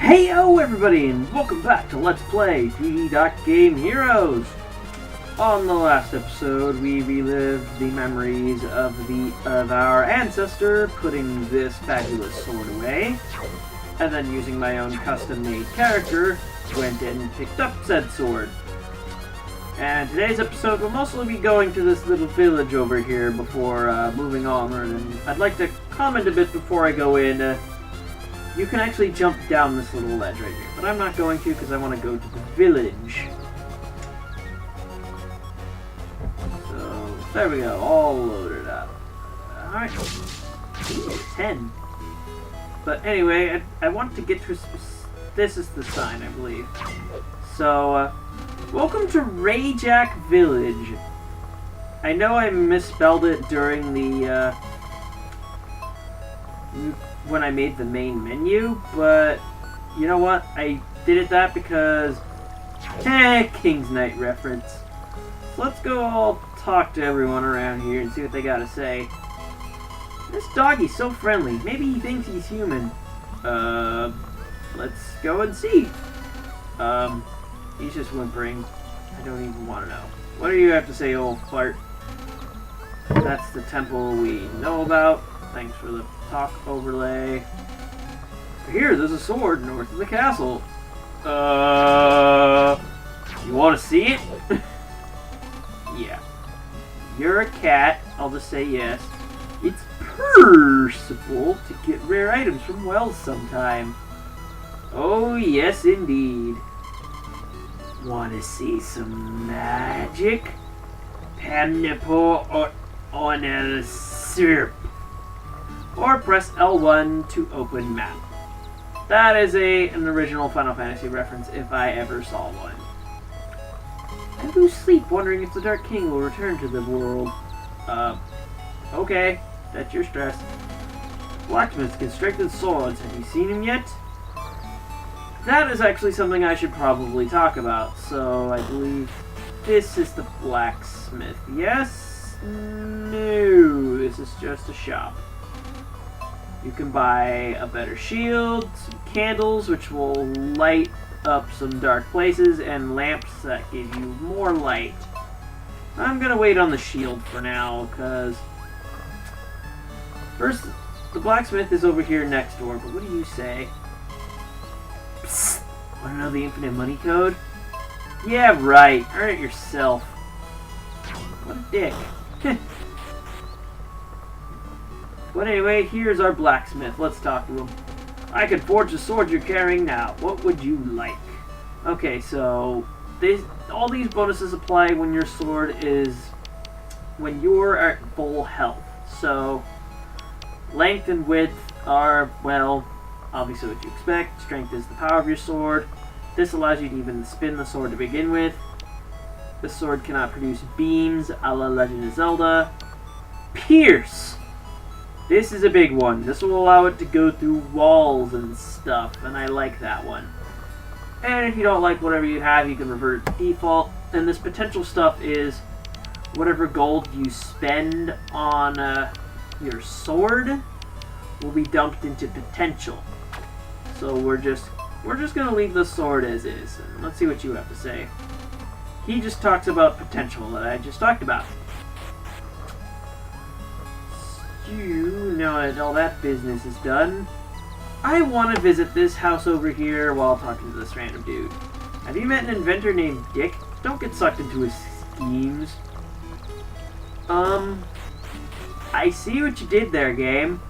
Heyo everybody, and welcome back to Let's Play Game Heroes! On the last episode, we relived the memories of our ancestor putting this fabulous sword away, and then using my own custom-made character, went and picked up said sword. And today's episode will mostly be going to this little village over here before moving onward, and I'd like to comment a bit before I go in. You can actually jump down this little ledge right here, but I'm not going to because I want to go to the village. So, there we go, all loaded up. Alright. 10. But anyway, I want to get to this is the sign, I believe. So, welcome to Raejack Village. I know I misspelled it during the, when I made the main menu, but you know what? I did it that because, King's Knight reference. So let's go all talk to everyone around here and see what they gotta say. This doggy's so friendly. Maybe he thinks he's human. Let's go and see. He's just whimpering. I don't even want to know. What do you have to say, old fart? That's the temple we know about. Thanks for the talk overlay. Here, there's a sword north of the castle. You want to see it? Yeah. You're a cat. I'll just say yes. It's possible to get rare items from wells sometime. Oh, yes, indeed. Want to see some magic? Pineapple on a syrup. Or press L1 to open map. That is an original Final Fantasy reference if I ever saw one. I lose sleep wondering if the Dark King will return to the world. Okay, that's your stress. Blacksmith's constructed swords. Have you seen him yet? That is actually something I should probably talk about. So I believe this is the blacksmith. Yes? No, this is just a shop. You can buy a better shield, some candles which will light up some dark places, and lamps that give you more light. I'm gonna wait on the shield for now, because first, the blacksmith is over here next door, but what do you say? Psst! Wanna know the infinite money code? Yeah, right. Earn it yourself. What a dick. But anyway, here's our blacksmith. Let's talk to him. I can forge the sword you're carrying now. What would you like? Okay, so all these bonuses apply when your sword is when you're at full health. So length and width are, well, obviously what you expect. Strength is the power of your sword. This allows you to even spin the sword to begin with. The sword cannot produce beams a la Legend of Zelda. Pierce! This is a big one. This will allow it to go through walls and stuff, and I like that one. And if you don't like whatever you have, you can revert to default. And this potential stuff is whatever gold you spend on your sword will be dumped into potential. So we're just gonna leave the sword as is. And let's see what you have to say. He just talks about potential that I just talked about. You know that all that business is done. I want to visit this house over here while talking to this random dude. Have you met an inventor named Dick? Don't get sucked into his schemes. I see what you did there, game.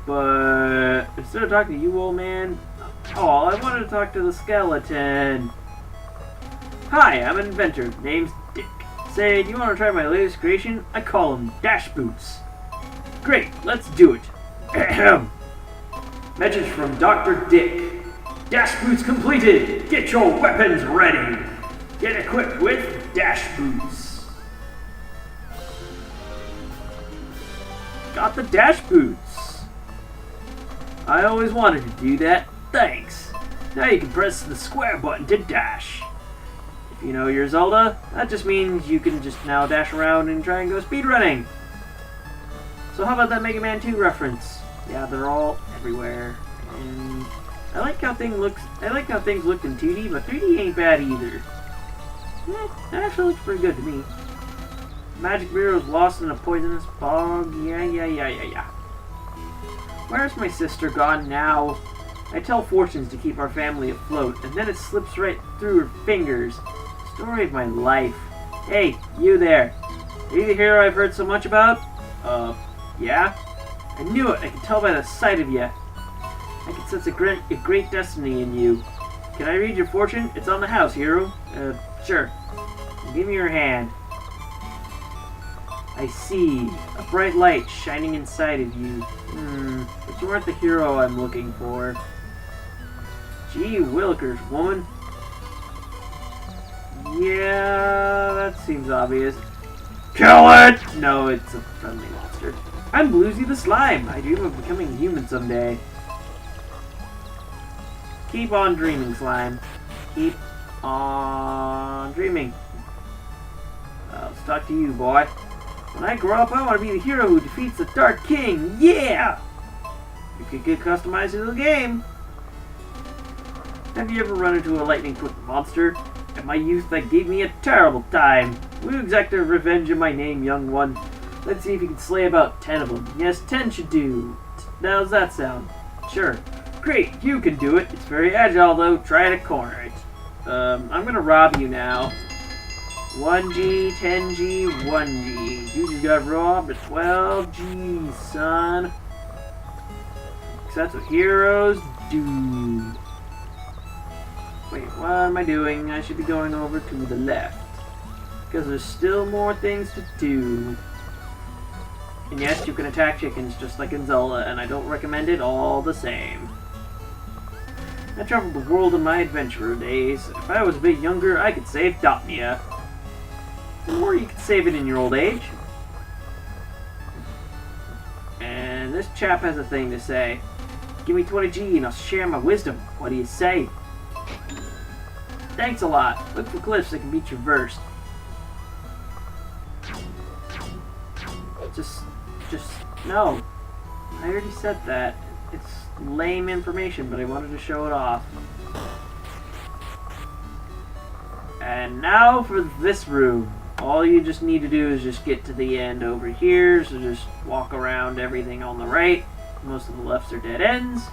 But instead of talking to you, old man, oh, I wanted to talk to the skeleton. Hi, I'm an inventor. Name's Dick. Say, do you want to try my latest creation? I call them Dash Boots. Great, let's do it. Ahem. Message from Dr. Dick. Dash Boots completed. Get your weapons ready. Get equipped with Dash Boots. Got the Dash Boots. I always wanted to do that. Thanks. Now you can press the square button to dash. If you know your Zelda, that just means you can just now dash around and try and go speedrunning. So how about that Mega Man 2 reference? Yeah, they're all everywhere. And I like how things looked in 2D, but 3D ain't bad either. That actually looks pretty good to me. Magic mirror was lost in a poisonous bog. Yeah. Where's my sister gone now? I tell fortunes to keep our family afloat, and then it slips right through her fingers. Story of my life. Hey, you there. Are you the hero I've heard so much about? Yeah? I knew it. I can tell by the sight of you. I can sense a great destiny in you. Can I read your fortune? It's on the house, hero. Sure. Give me your hand. I see. A bright light shining inside of you. But you aren't the hero I'm looking for. Gee willikers, woman. Yeah, that seems obvious. Kill it! No, it's a friendly monster. I'm Bluesy the Slime. I dream of becoming human someday. Keep on dreaming, Slime. Keep on dreaming. Let's talk to you, boy. When I grow up, I want to be the hero who defeats the Dark King. Yeah! You could get customized to the game. Have you ever run into a lightning-quick monster? In my youth, that gave me a terrible time. Will you exact a revenge in my name, young one? Let's see if you can slay about 10 of them. Yes, 10 should do. How's that sound? Sure. Great, you can do it. It's very agile, though. Try to corner it. I'm gonna rob you now. 1G, 10G, 1G. You just got robbed at 12G, son. 'Cause that's what heroes do. Wait, what am I doing? I should be going over to the left. Because there's still more things to do. And yes, you can attack chickens just like in Zelda, and I don't recommend it all the same. I traveled the world in my adventurer days. If I was a bit younger, I could save Dotnia. Or you could save it in your old age. And this chap has a thing to say. Give me 20G and I'll share my wisdom. What do you say? Thanks a lot. Look for cliffs that can be traversed. Just, no. I already said that. It's lame information, but I wanted to show it off. And now for this room. All you just need to do is just get to the end over here, so just walk around everything on the right. Most of the lefts are dead ends.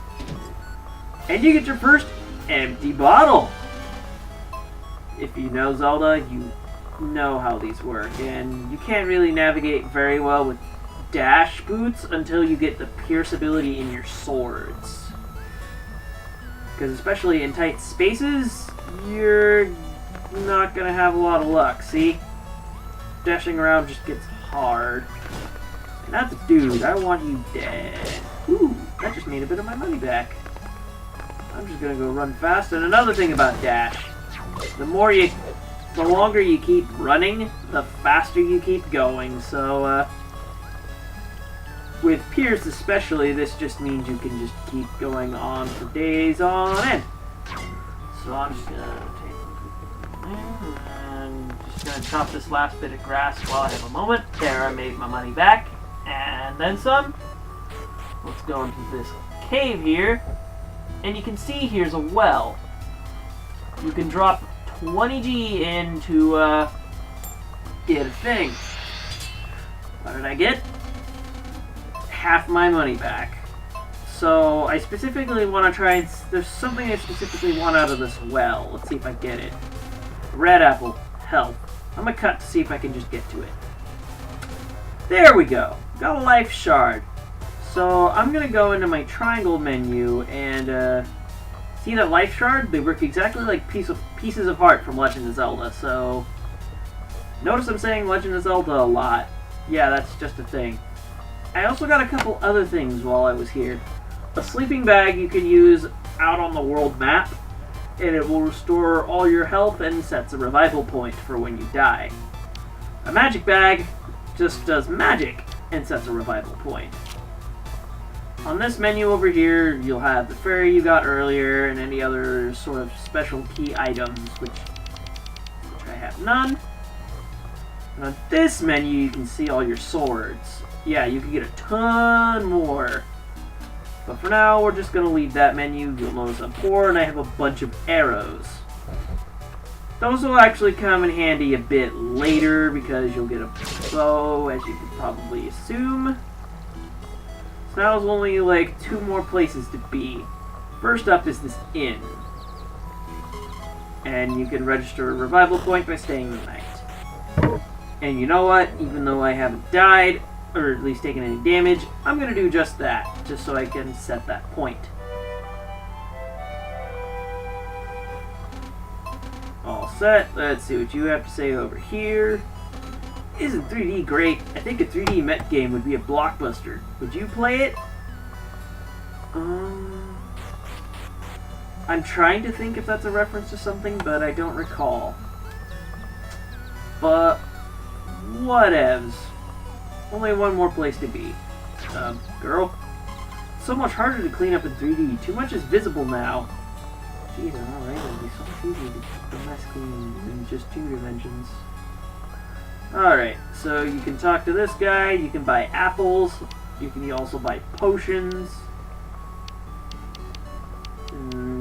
And you get your first empty bottle. If you know Zelda, you know how these work. And you can't really navigate very well with dash boots until you get the pierce ability in your swords. Because especially in tight spaces, you're not going to have a lot of luck, see? Dashing around just gets hard. And that's a dude. I want you dead. Ooh, that just made a bit of my money back. I'm just gonna go run fast. And another thing about dash, the longer you keep running, the faster you keep going. So, with Pierce especially, this just means you can just keep going on for days on end. So I'm just gonna take and just gonna chop this last bit of grass while I have a moment. There, I made my money back. And then some. Let's go into this cave here. And you can see here's a well. You can drop 20G in to get a thing. What did I get? Half my money back. So I specifically want to try and... There's something I specifically want out of this well. Let's see if I get it. Red apple. Health. I'm going to cut to see if I can just get to it. There we go. Got a life shard. So I'm going to go into my triangle menu and see that life shard? They work exactly like pieces of heart from Legend of Zelda. So notice I'm saying Legend of Zelda a lot. Yeah, that's just a thing. I also got a couple other things while I was here. A sleeping bag you can use out on the world map, and it will restore all your health and sets a revival point for when you die. A magic bag just does magic and sets a revival point. On this menu over here, you'll have the fairy you got earlier and any other sort of special key items, which I have none. And on this menu, you can see all your swords. Yeah, you can get a ton more But for now, we're just going to leave that menu. You'll notice I'm poor, and I have a bunch of arrows. Those will actually come in handy a bit later, because you'll get a bow, as you could probably assume. So now there's only like 2 more places to be. First up is this inn. And you can register a revival point by staying the night. And you know what? Even though I haven't died, or at least taken any damage, I'm going to do just that, just so I can set that point. All set. Let's see what you have to say over here. Isn't 3D great? I think a 3D Met game would be a blockbuster. Would you play it? I'm trying to think if that's a reference to something, but I don't recall. But whatevs. Only 1 more place to be. Girl. So much harder to clean up in 3D. Too much is visible now. Jeez, I'm alright. It'll be so much easier to keep the mess clean in just 2 dimensions. Alright, so you can talk to this guy. You can buy apples. You can also buy potions.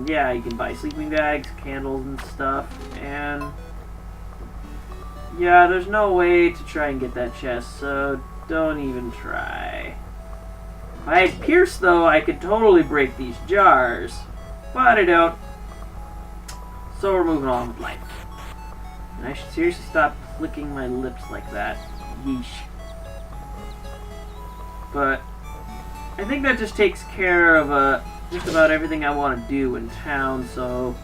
Yeah, you can buy sleeping bags, candles, and stuff. And yeah, there's no way to try and get that chest, so don't even try. If I had Pierce, though, I could totally break these jars. But I don't. So we're moving on with life. And I should seriously stop flicking my lips like that. Yeesh. But I think that just takes care of just about everything I want to do in town, so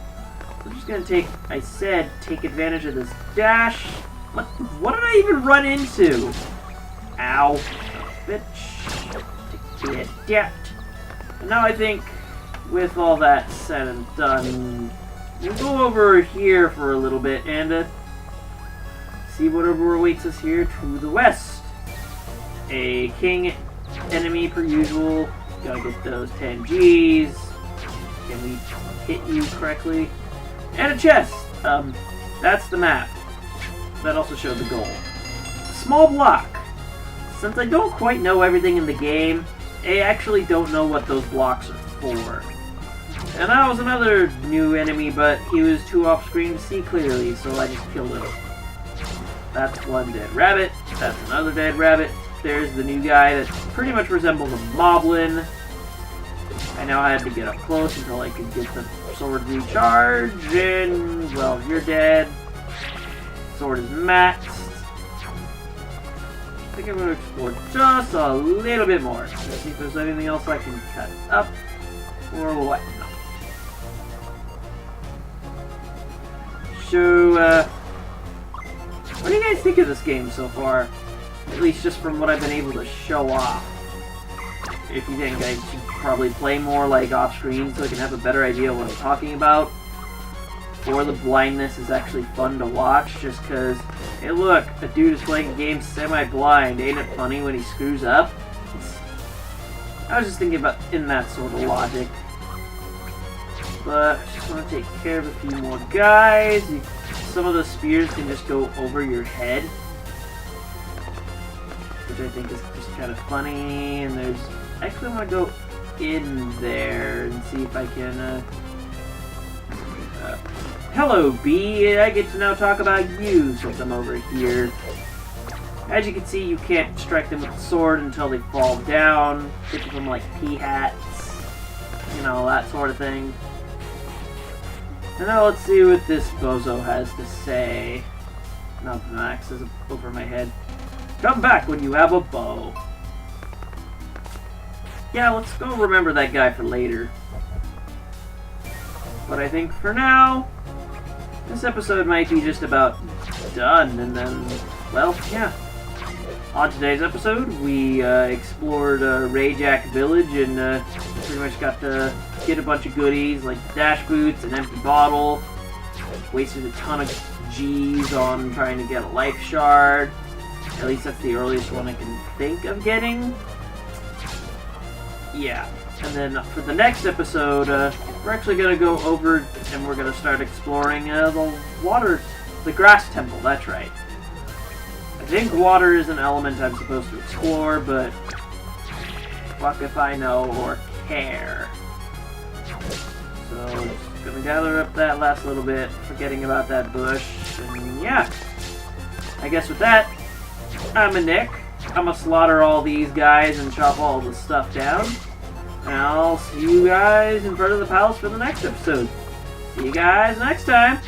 we're just going to take advantage of this dash. What did I even run into? Ow. Bitch. Take that. And now I think, with all that said and done, we'll go over here for a little bit and see whatever awaits us here to the west. A king enemy per usual. Gotta get those 10 Gs. Can we hit you correctly? And a chest. That's the map. That also showed the goal. Small block. Since I don't quite know everything in the game, I actually don't know what those blocks are for. And that was another new enemy, but he was too off screen to see clearly, so I just killed him. That's one dead rabbit. That's another dead rabbit. There's the new guy that pretty much resembles a moblin. I now had to get up close until I could get the sword recharge, and, well, you're dead. Sword is maxed. I think I'm going to explore just a little bit more. Let's see if there's anything else I can cut up, or what. So, what do you guys think of this game so far? At least just from what I've been able to show off. If you think I should probably play more like off screen so I can have a better idea of what I'm talking about. Or the blindness is actually fun to watch just because, hey look, a dude is playing a game semi-blind. Ain't it funny when he screws up? I was just thinking about in that sort of logic. But I just want to take care of a few more guys. Some of the spears can just go over your head, which I think is just kind of funny. And there's... Actually, I want to go in there and see if I can... Hello, Bee. I get to now talk about you since I'm over here. As you can see, you can't strike them with the sword until they fall down. Think of them like pea hats. You know, that sort of thing. And now let's see what this bozo has to say. Not the axe is over my head. Come back when you have a bow. Yeah, let's go remember that guy for later. But I think for now, this episode might be just about done, and then, well, yeah. On today's episode, we explored Raejack Village and pretty much got to get a bunch of goodies like dash boots, an empty bottle. Wasted a ton of G's on trying to get a life shard. At least that's the earliest one I can think of getting. Yeah. And then for the next episode, we're actually going to go over and we're going to start exploring the grass temple, that's right. I think water is an element I'm supposed to explore, but fuck if I know or care. So, just gonna gather up that last little bit, forgetting about that bush, and yeah. I guess with that, I'm a Nick. I'm gonna slaughter all these guys and chop all the stuff down. And I'll see you guys in front of the palace for the next episode. See you guys next time.